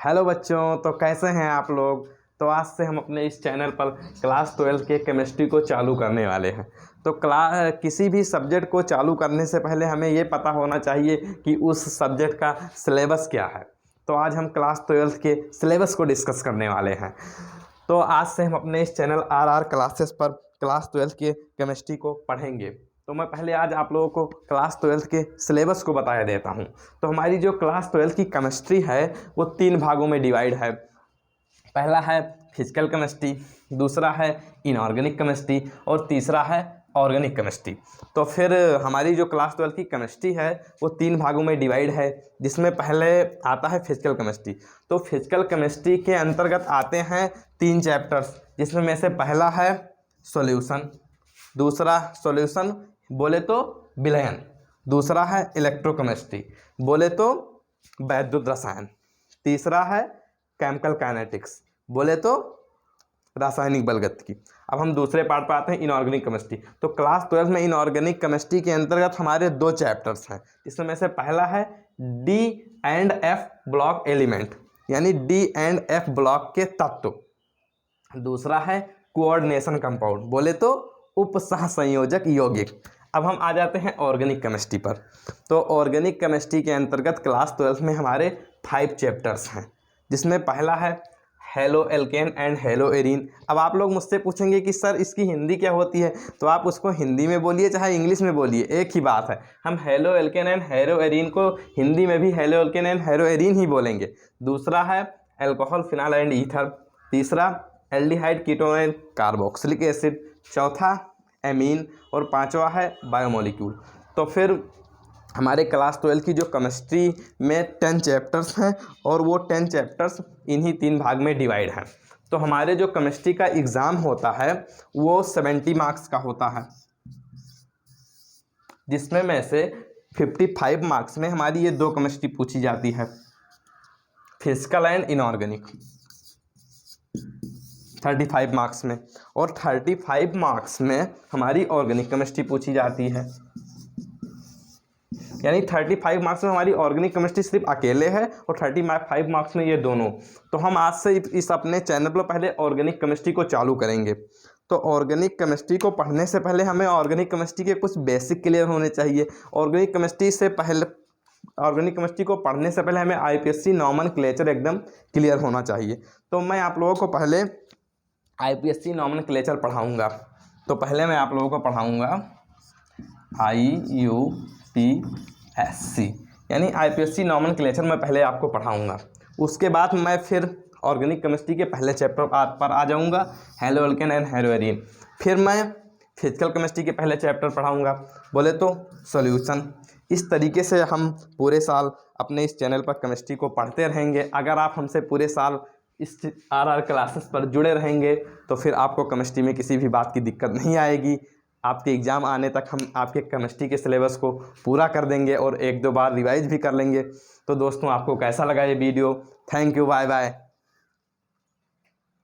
Hello बच्चों, तो कैसे हैं आप लोग। तो आज से हम अपने इस चैनल पर क्लास 12 के केमिस्ट्री को चालू करने वाले हैं। तो किसी भी सब्जेक्ट को चालू करने से पहले हमें ये पता होना चाहिए कि उस सब्जेक्ट का सिलेबस क्या है। तो आज हम क्लास 12 के सिलेबस को डिस्कस करने वाले हैं। तो आज से हम अपने इस चैनल RR क्लासेस पर क्लास 12 के केमिस्ट्री को पढ़ेंगे। तो मैं पहले आज आप लोगों को क्लास 12 के सिलेबस को बताया देता हूँ। तो हमारी जो क्लास 12 की केमिस्ट्री है वो 3 भागों में डिवाइड है। पहला है फिजिकल केमिस्ट्री, दूसरा है इनऑर्गेनिक केमिस्ट्री और तीसरा है ऑर्गेनिक केमिस्ट्री। तो फिर हमारी जो क्लास 12 की केमिस्ट्री है वो 3 भागों में डिवाइड है, जिसमें पहले आता है फिजिकल केमिस्ट्री। तो फिजिकल केमिस्ट्री के अंतर्गत आते हैं 3 चैप्टर्स, जिसमें में से पहला है सॉल्यूशन, दूसरा सॉल्यूशन बोले तो विलयन, दूसरा है इलेक्ट्रोकेमिस्ट्री बोले तो वैद्युत रसायन, तीसरा है केमिकल काइनेटिक्स बोले तो रासायनिक बलगतिकी। अब हम दूसरे पार्ट पर आते हैं इनऑर्गेनिक केमिस्ट्री। तो क्लास 12 में इनऑर्गेनिक केमिस्ट्री के अंतर्गत हमारे 2 चैप्टर्स हैं, इसमें से पहला है D&F ब्लॉक एलिमेंट यानी D&F ब्लॉक के तत्व, दूसरा है कोऑर्डिनेशन कंपाउंड बोले तो उपसह संयोजक यौगिक। अब हम आ जाते हैं ऑर्गेनिक केमिस्ट्री पर। तो ऑर्गेनिक केमिस्ट्री के अंतर्गत क्लास 12 में हमारे 5 चैप्टर्स हैं, जिसमें पहला है hello alkane and halo arene. अब आप लोग मुझसे पूछेंगे कि सर इसकी हिंदी क्या होती है, तो आप उसको हिंदी में बोलिए चाहे इंग्लिश में बोलिए, एक ही बात है। हम halo alkane and halo arene को हिंदी में भी halo alkane and halo arene ही बोलेंगे। दूसरा है एल्कोहल फिनाल एंड ईथर, तीसरा aldehyde ketone and carboxylic acid, चौथा एमीन और पांचवा है बायोमोलिक्यूल। तो फिर हमारे क्लास 12 की जो केमिस्ट्री में 10 चैप्टर्स हैं और वो 10 चैप्टर्स इन्हीं 3 भाग में डिवाइड हैं। तो हमारे जो केमिस्ट्री का एग्ज़ाम होता है वो 70 मार्क्स का होता है, जिसमें में से 55 मार्क्स में हमारी ये 2 केमिस्ट्री पूछी जाती है, फिजिकल एंड इनऑर्गेनिक 35 मार्क्स में, और 35 मार्क्स में हमारी ऑर्गेनिक केमिस्ट्री पूछी जाती है। यानी 35 मार्क्स में हमारी ऑर्गेनिक केमिस्ट्री सिर्फ अकेले है और 35 मार्क्स में ये दोनों। तो हम आज से इस अपने चैनल पर पहले ऑर्गेनिक केमिस्ट्री को चालू करेंगे। तो ऑर्गेनिक केमिस्ट्री को पढ़ने से पहले हमें ऑर्गेनिक केमिस्ट्री के कुछ बेसिक क्लियर होने चाहिए। ऑर्गेनिक केमिस्ट्री को पढ़ने से पहले हमें IPSC नॉमेनक्लेचर एकदम क्लियर होना चाहिए। तो मैं आप लोगों को पहले IPSC नॉमेनक्लेचर पढ़ाऊँगा। तो पहले मैं आप लोगों को पढ़ाऊँगा IUPSC यानी IPSC नॉमेनक्लेचर मैं पहले आपको पढ़ाऊँगा। उसके बाद मैं फिर ऑर्गेनिक केमिस्ट्री के पहले चैप्टर पर आ जाऊँगा, hello alkane and halo arene. फिर मैं फिजिकल केमिस्ट्री के पहले चैप्टर पढ़ाऊँगा बोले तो सॉल्यूशन। इस तरीके से हम पूरे साल अपने इस चैनल पर केमिस्ट्री को पढ़ते रहेंगे। अगर आप हमसे पूरे साल इस RR क्लासेस पर जुड़े रहेंगे तो फिर आपको केमिस्ट्री में किसी भी बात की दिक्कत नहीं आएगी। आपके एग्ज़ाम आने तक हम आपके केमिस्ट्री के सिलेबस को पूरा कर देंगे और 1-2 बार रिवाइज भी कर लेंगे। तो दोस्तों, आपको कैसा लगा ये video? Thank you, bye bye.